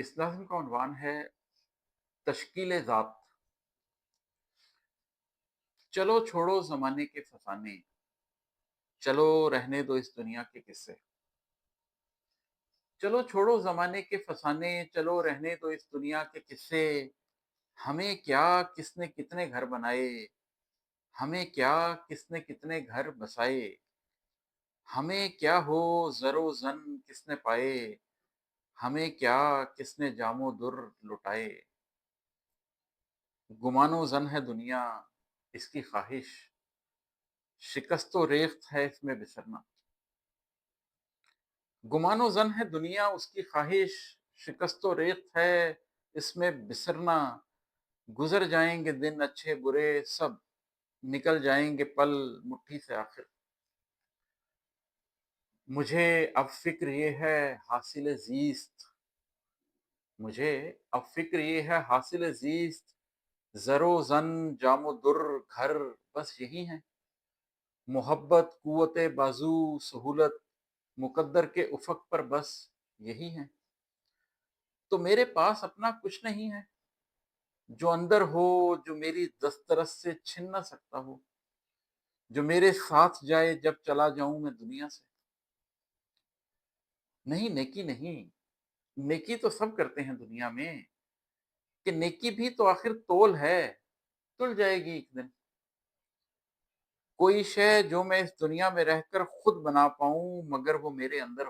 इस नज़्म का उन्वान है तश्कील ज़ात। चलो छोड़ो ज़माने के फ़साने, चलो रहने दो इस दुनिया के किस्से। चलो छोड़ो ज़माने के फ़साने, चलो रहने दो इस दुनिया के किस्से। हमें क्या किसने कितने घर बनाए, हमें क्या किसने कितने घर बसाए। हमें क्या हो ज़रो-ज़न किसने पाए, हमें क्या किसने जामो-दुर लुटाए। गुमानो-ज़न है दुनिया इसकी ख़्वाहिश, शिकस्त व रेख्त है इसमें बिसरना। गुमानो ज़न है दुनिया उसकी ख़्वाहिश, शिकस्त व रेख्त है इसमें बिसरना। गुज़र जाएँगे दिन अच्छे बुरे सब, निकल जाएँगे पल मुट्ठी से आखिर। मुझे अब फ़िक्र ये है हासिल ज़ीस्त, मुझे अब फ़िक्र ये है हासिल ज़ीस्त, ज़रो-ज़न जामो-दुर घर बस यही हैं। मोहब्बत क़ुव्वत बाज़ू सुहूलत मुक़द्दर के उफ़क़ पर बस यही हैं। तो मेरे पास अपना कुछ नहीं है, जो अंदर हो, जो मेरी दस्तरस से छिन ना सकता हो, जो मेरे साथ जाए जब चला जाऊँ मैं दुनिया से। नहीं, नेकी नहीं, नेकी तो सब करते हैं दुनिया में, कि नेकी भी तो आखिर तोल है, तुल जाएगी एक दिन। कोई शै जो मैं इस दुनिया में रहकर खुद बना पाऊँ, मगर वो मेरे अंदर